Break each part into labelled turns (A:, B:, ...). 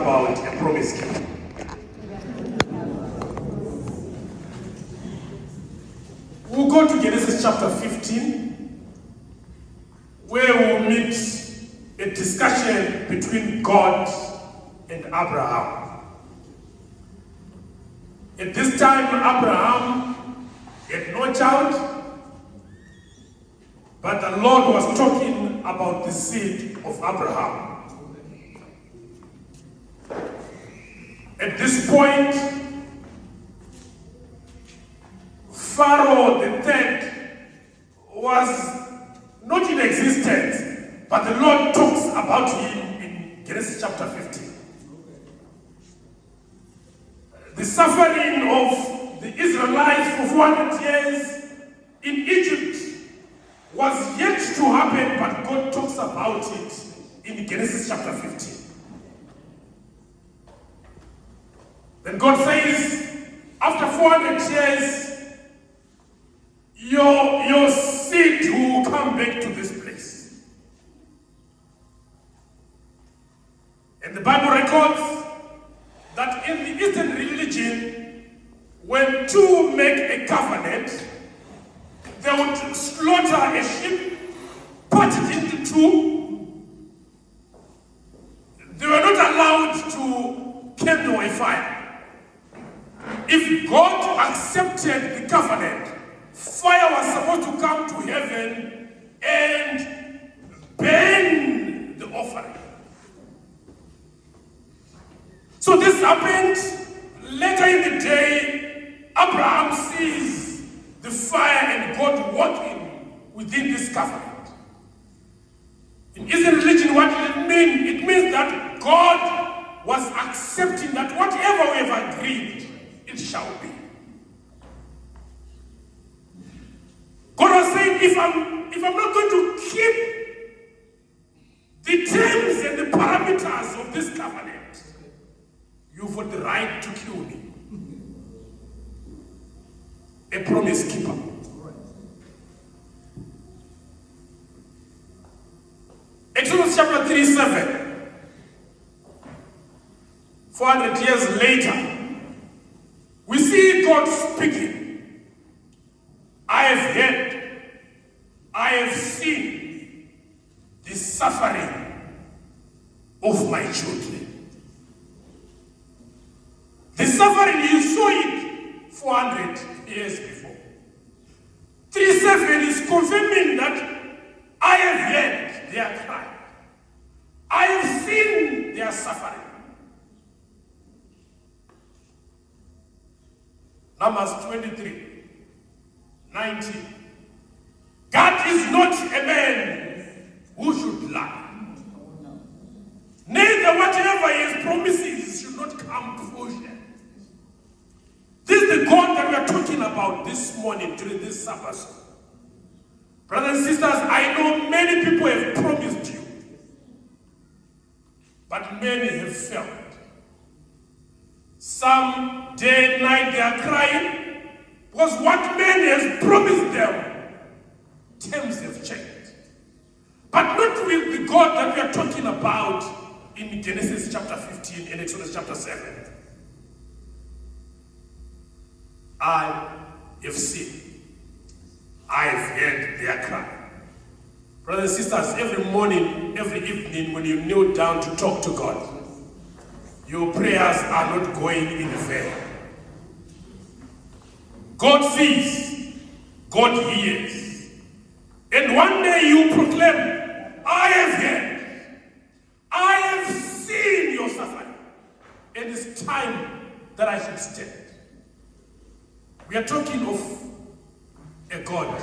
A: about a promise keeper. We'll go to Genesis chapter 15, where we'll meet a discussion between God and Abraham. At this time, Abraham had no child, but the Lord was talking about the seed of Abraham. At this point, Pharaoh the third was not in existence, but the Lord talks about him in Genesis chapter 15. The suffering of the Israelites for 400 years in Egypt was yet to happen, but God talks about it in Genesis chapter 15. Then God says, after 400 years, your seed will come back to this place. And the Bible records that in the Eastern religion, when two make a covenant, they would slaughter a sheep, cut it into two. They were not allowed to kindle a fire. If God accepted the covenant, fire was supposed to come to heaven and burn the offering. So this happened later in the day. Abraham sees the fire and God working within this covenant. In Israel religion, what does it mean? It means that God was accepting that whatever we have agreed, it shall be. God was saying, if I'm not going to keep the terms and the parameters of this covenant, you've got the right to kill me. A promise keeper. Exodus chapter 37. 400 years later, we see God speaking. I have heard, I have seen the suffering of my children. The suffering, you saw it 400 years before. 3:7 is confirming that I have heard their cry. I have seen their suffering. Numbers 23, 19. God is not a man who should lie. Neither whatever he promises should not come to fruition. This is the God that we are talking about this morning during this Sabbath. Brothers and sisters, I know many people have promised you, but many have failed. Some day and night they are crying because what man has promised them, terms have changed. But not with the God that we are talking about in Genesis chapter 15 and Exodus chapter 7. I have seen, I have heard their cry. Brothers and sisters, every morning, every evening, when you kneel down to talk to God, your prayers are not going in vain. God sees, God hears. And one day you proclaim, I have heard, I have seen your suffering. And it's time that I should stand. We are talking of a God,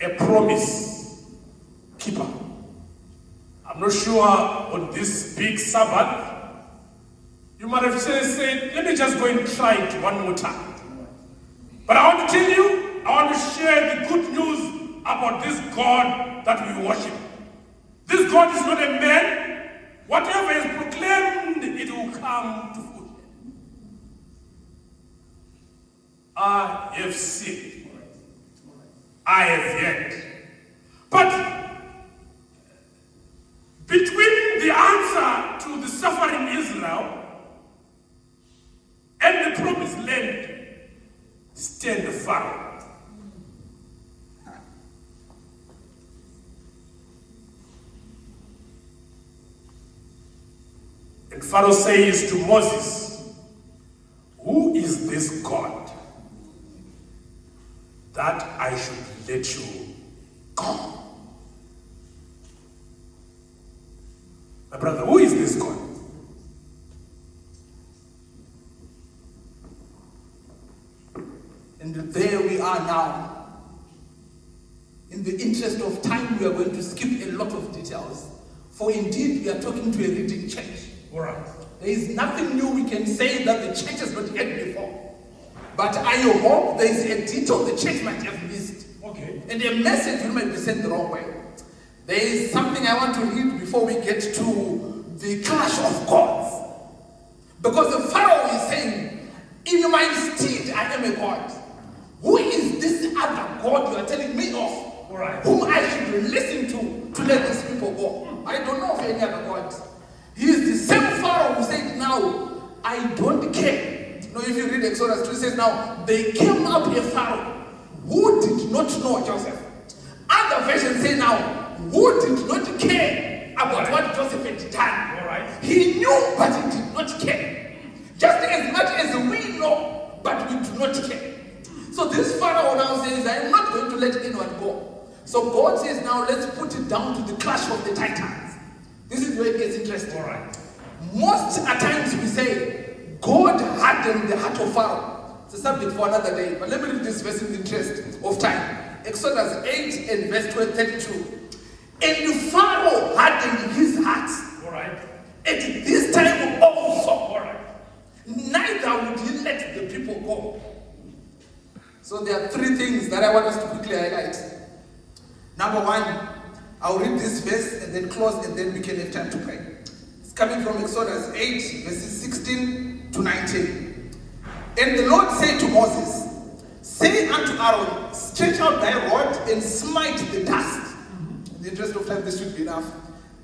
A: a promise keeper. I'm not sure on this big Sabbath, you might have said, let me just go and try it one more time. But I want to tell you, I want to share the good news about this God that we worship. This God is not a man. Whatever is proclaimed, it will come to fruition. I have seen. I have heard. But between the answer to the suffering is stand Pharaoh. And Pharaoh says to Moses, who is this God that I should let you go? My brother, who is this God?
B: And there we are now. In the interest of time, we are going to skip a lot of details. For indeed, we are talking to a reading church.
A: All right.
B: There is nothing new we can say that the church has not heard before. But I hope there is a detail the church might have missed.
A: Okay.
B: And a message you might be sent the wrong way. There is something I want to read before we get to the clash of gods. Because the Pharaoh is saying, in my stead I am a God. Who is this other God you are telling me of?
A: All right.
B: Whom I should listen to let these people go? I don't know of any other God. He is the same Pharaoh who said, now, I don't care. You know, if you read Exodus 2, it says, now, they came up a Pharaoh who did not know Joseph. Other versions say, now, who did not care about what Joseph had done.
A: All right.
B: He knew, but he did not care. Just as much as we know, but we do not care. So this Pharaoh now says, I am not going to let anyone go. So God says, now let's put it down to the clash of the titans. This is where it gets interesting.
A: All right.
B: Most at times we say, God hardened the heart of Pharaoh. It's a subject for another day. But let me read this verse in the interest of time. Exodus 8 and verse 32. And Pharaoh hardened his heart.
A: All right.
B: At this time also.
A: All right.
B: Neither would he let the people go. So there are three things that I want us to quickly highlight. Number one, I'll read this verse and then close, and then we can have time to pray. It's coming from Exodus 8, verses 16 to 19. And the Lord said to Moses, say unto Aaron, stretch out thy rod and smite the dust. In the interest of time, this should be enough.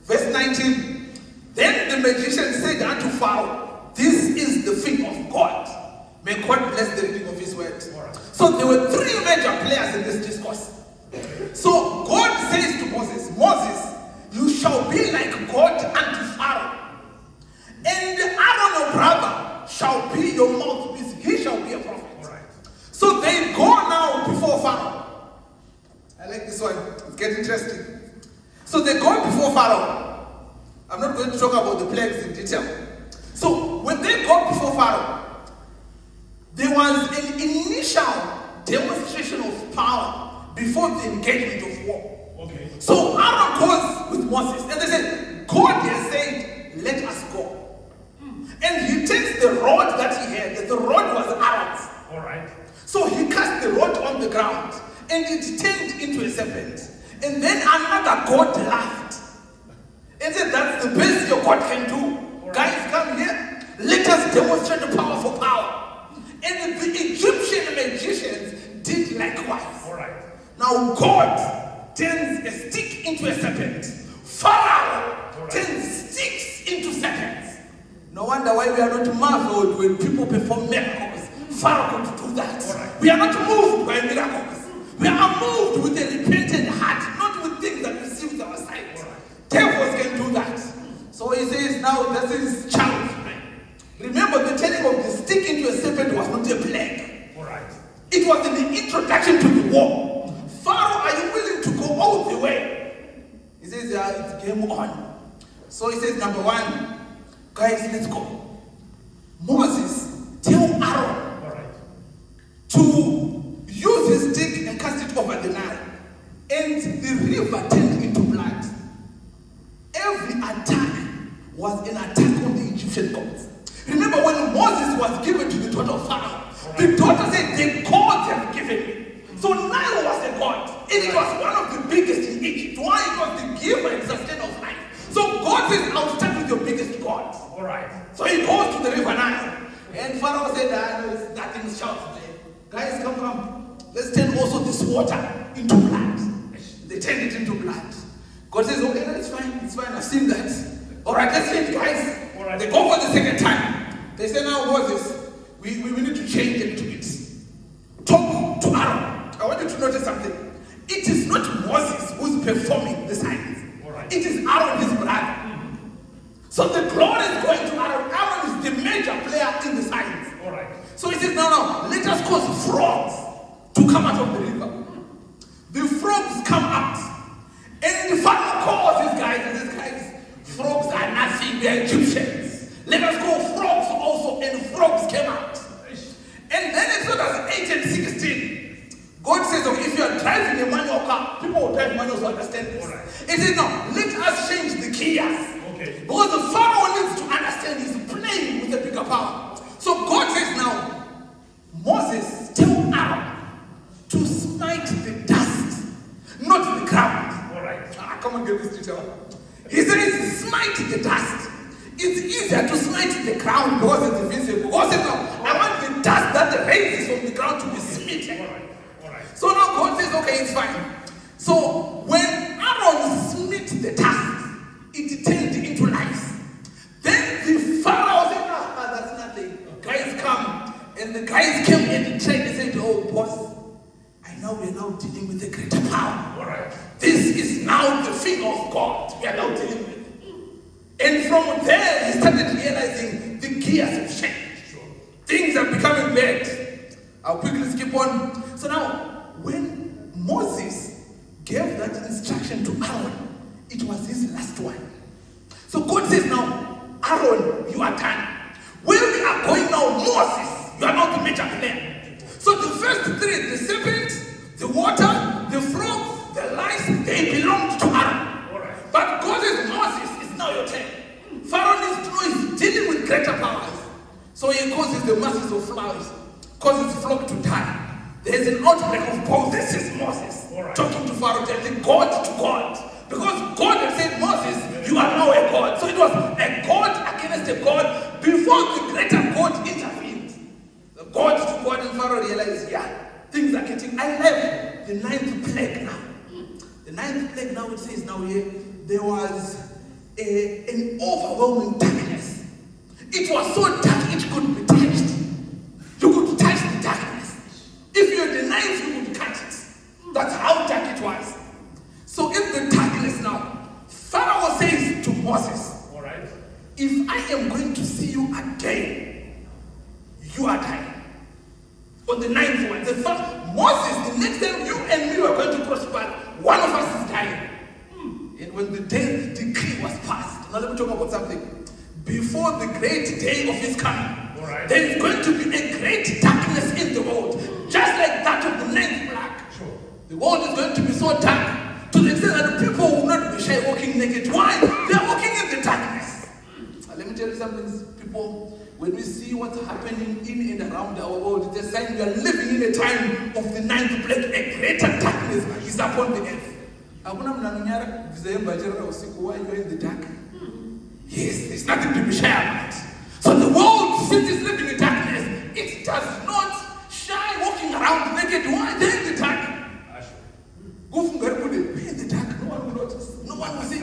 B: Verse 19. Then the magician said unto Pharaoh, this is the thing of God. May God bless the reading of his word.
A: Right.
B: So there were three major players in this discourse. So God says to Moses, Moses, you shall be like God unto Pharaoh. And Aaron, your brother, shall be your mouthpiece. He shall be a prophet.
A: Right.
B: So they go now before Pharaoh. I like this one. It's getting interesting. So they go before Pharaoh. I'm not going to talk about the plagues in detail. So when they go before Pharaoh, there was an initial demonstration of power before the engagement of war.
A: Okay.
B: So Aaron goes with Moses, and they said, God has said, let us go. And he takes the rod that he had, and the rod was Aaron's.
A: All right.
B: So he cast the rod on the ground, and it turned into a serpent. And then another god laughed and said, that's the best your God can do. Right. Guys, come here. Let us demonstrate the power for power. And the Egyptian magicians did likewise.
A: All right.
B: Now God turns a stick into a serpent. Pharaoh turns sticks into serpents. No wonder why we are not marveled when people perform miracles. Pharaoh could do that.
A: Right.
B: We are not moved by miracles. We are moved with a repentant heart, not with things that we see with our sight. Right. Devils can do that. So he says, now this is challenge. Remember, the turning of the stick into a serpent was not a plague.
A: All right.
B: It was an introduction to the war. Pharaoh, are you willing to go all the way? He says, yeah, it's game on. So he says, number one, guys, let's go. Moses, tell Aaron to use his stick and cast it over the Nile. And the river turned into blood. Every attack was an attack on the Egyptian gods. Remember when Moses was given to the daughter of Pharaoh, the daughter said, the gods have given me. So Nile was a god, and it was one of the biggest in Egypt. Why? It was the giver and sustainer of life. So God says, I'll start with your biggest god. All right. So he goes to the river Nile, and Pharaoh said, no, nothing is short. Guys, come. Let's turn also this water into blood. They turned it into blood. God says, okay, that's fine. It's fine. I've seen that. All right, let's change, guys. All right. They go for the second time. They say, now, Moses, we need to change a little bit. Talk major player in the science.
A: All right.
B: So he says, no, let us cause frogs to come out of the river. The frogs come out. And the Pharaoh calls these guys, frogs are nothing, they're Egyptians. Let us call frogs also, and frogs came out. And then Exodus 8 and 16, God says, okay, if you are driving a manual car, people will drive manuals to understand this.
A: Right.
B: He says, no, let us change the gears.
A: Okay.
B: Because the Pharaoh needs to understand he's playing with a bigger power. So God says now, Moses, tell Aaron to smite the dust, not the ground.
A: All right.
B: Come on, get this detail. He says, smite the dust. It's easier to smite the ground because it's invisible. God says, no, I want the dust that raises from the ground to be smitten.
A: All right. All right.
B: So now God says, okay, it's fine. So when Aaron smit the dust, it turned into lice. Then the Pharaoh said, that's nothing. Guys come. And the guys came and tried and said, oh, boss, I know we're now dealing with a greater power.
A: All right.
B: This is now the finger of God we are now dealing with. And from there, he started realizing the gears have changed.
A: Sure.
B: Things are becoming bad. I'll quickly skip on. So now, when Moses gave that instruction to Aaron, it was his last one. So God says now, Aaron, you are done. Where we are going now, Moses, you are not the major player. So the first three, the serpent, the water, the frog, the lice, they belonged to Aaron.
A: All right.
B: But God says, Moses, it's now your turn. Pharaoh needs to know he's dealing with greater powers. So he causes the masses of flowers, causes flock to die. There's an outbreak of both. This is Moses
A: Right.
B: talking to Pharaoh, telling God to God. Because God had said, Moses, you are now a God. So it was a God against a God before the greater God intervened. The God to God, and Pharaoh realized, yeah, things are getting. I love the ninth plague now. The ninth plague now, it says now here, there was an overwhelming darkness. It was so dark it could be touched. You could touch the darkness. If you had the knife, you could cut it. That's how dark it was. So in the darkness now, Pharaoh says to Moses,
A: All right.
B: if I am going to see you again, you are dying. On the ninth one, the first, Moses, the next time you and me were going to cross paths, one of us is dying. And when the death decree was passed, now let me talk about something. Before the great day of his coming,
A: Right.
B: there is going to be a great darkness in the world, just like that of the ninth plague.
A: Sure.
B: The world is going to be so dark to the extent that the people will not be shy walking naked. Why? They are walking in the darkness. Now, let me tell you something, people. When we see what's happening in and around our world, it's a sign we are living in a time of the ninth plague. A greater darkness is upon the earth. Why you are in the dark? Yes, there's nothing to be shy about. So the world, since it's living in darkness, it does not shy walking around naked. Why? They're in the dark. Go from Garbude, we're in the dark. No one will notice. No one will see.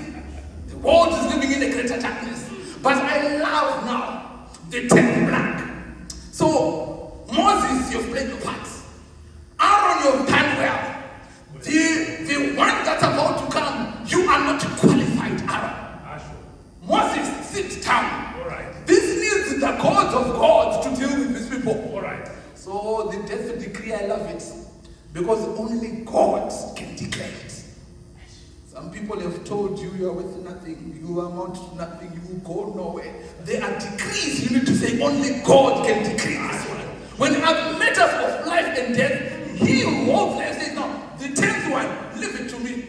B: The world is living in a greater darkness. But I love now the 10th plague. So Moses, you've played your part. Aaron, you've done well. The one that's about to come, you are not qualified, Aaron. Moses, sit down.
A: All right.
B: This needs the God of gods to deal with these people.
A: All right.
B: So the death decree, I love it. Because only God can declare it. Some people have told you you are worth nothing, you amount to nothing, you go nowhere. There are decrees you need to say only God can decree this one. When a matter of life and death, he who holds life says, no, the 10th one, leave it to me.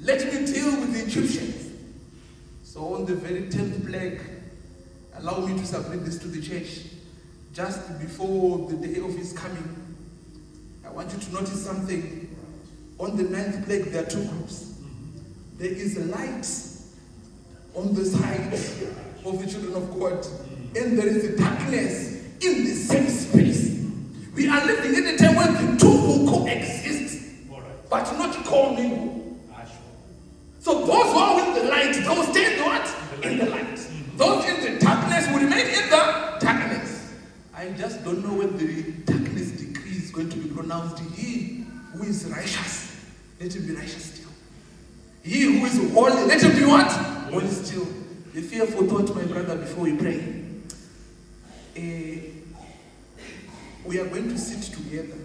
B: Let me deal with the Egyptians. So on the very 10th plague, allow me to submit this to the church. Just before the day of his coming, I want you to notice something. On the 9th plague, there are two groups. There is a light on the side of the children of God, and there is a darkness in the same space. We are living in a time when the two will coexist, but not commingle. So those who are in the light, those stay in what? In the light. Those in the darkness will remain in the darkness. I just don't know when the darkness decree is going to be pronounced. He who is righteous, let him be righteous still. He who is holy, let him be what? Holy still. The fearful thought, my brother, before we pray. we are going to sit together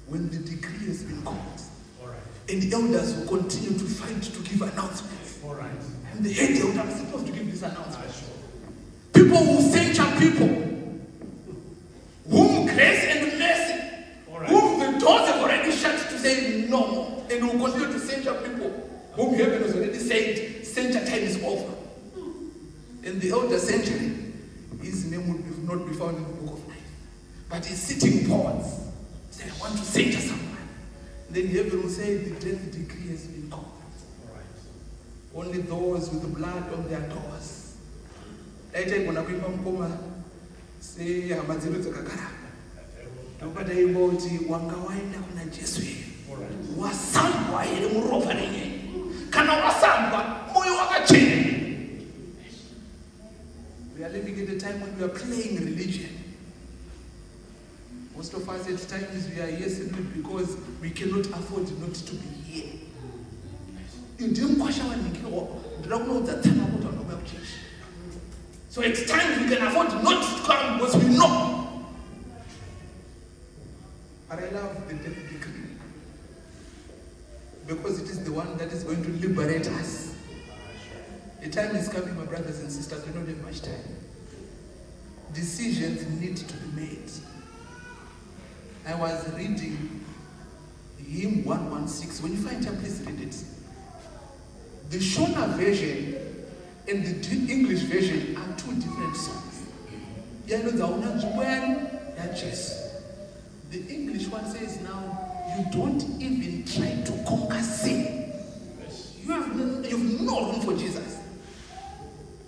B: when the decree has been called.
A: All right.
B: And the elders will continue to fight to give announcements.
A: All right.
B: And the head elder is supposed to give this announcement.
A: Sure.
B: People will censure people whom grace and mercy,
A: All right.
B: whom the doors have already shut to say no, and will continue to censure people whom heaven has already said censure time is over. And the elder censuring, his name will not be found in the book of life. But he's sitting pods, saying, I want to censure someone. Then heaven will say, the death decree has been called.
A: All right.
B: Only those with the blood on their doors. Later, when I come home, say, I'm a zero to Kakara. Nobody able to wangawaina kuna Jesu. Wasambwa ile murofa nenye. Kana wasambwa moyo wakachini. We are living in a time when we are playing religion. Most of us at times we are here simply because we cannot afford not to be here. So at times we can afford not to come because we know. But I love the death decree because it is the one that is going to liberate us. The time is coming, my brothers and sisters, we don't have much time. Decisions need to be made. I was reading Hymn 116. When you find time, please read it. The Shona version and the English version are two different songs. The English one says now, you don't even try to conquer sin. You have no room for Jesus.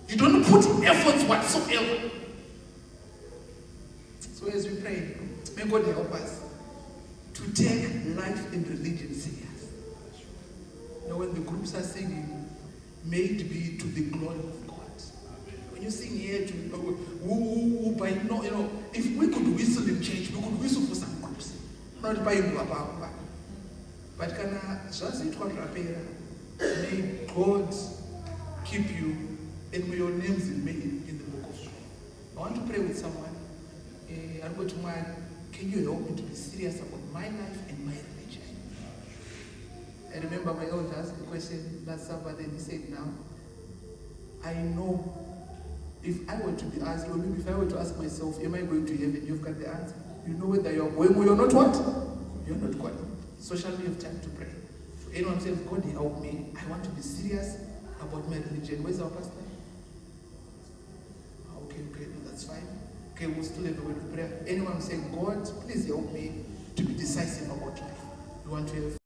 B: You don't put efforts whatsoever. So as we pray, may God help us to take life and religion serious. Now when the groups are singing, may it be to the glory of God. When you sing here, if we could whistle in church, we could whistle for some groups. Not by Baba. But may God keep you and may your names remain in the book of life. I want to pray with someone. Can you help me to be serious about my life and my religion? I remember my elder asked the question last Sabbath and he said, now, I know if I were to be asked, or maybe if I were to ask myself, am I going to heaven? You've got the answer. You know whether you're going or you're not what? You're not going. So shall we have time to pray? So anyone says, God help me, I want to be serious about my religion. Where's our pastor? Okay, no, that's fine. Okay, we'll still have a word of prayer. Anyone saying, God, please help me to be decisive about life. You want to have